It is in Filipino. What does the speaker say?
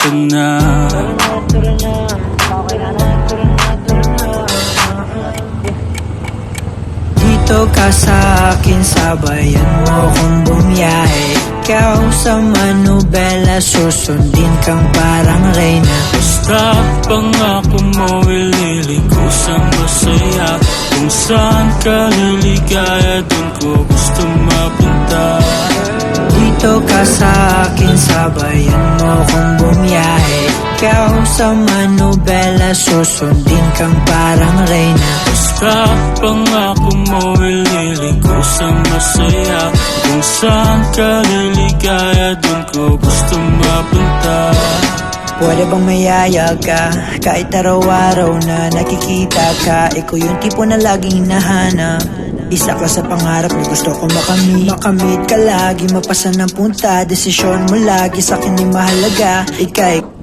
ka na. Dito ka sa akin, sabayan mo kung bumiyahe. Ikaw sa manubela, susundin kang parang reyna. Basta pangako mo, ililiko sa masaya. Kung saan ka liligaya, dun ko gusto mapunta. Dito ka sa akin, sabayan mo kung bumiyahe. Ikaw sa manubela, susundin kang parang reyna. Basta pangako mo, ililiko sa masaya. Kung saan ka liligaya, dun ko gusto mapunta. Pwede bang mayaya ka? Kahit araw-araw na nakikita ka, ikaw yung tipo na laging hinahanap. Isa ka sa pangarap na gusto ko makamit ka lagi, mapasa ng punta. Desisyon mo lagi sa akin ay mahalaga. Ika'y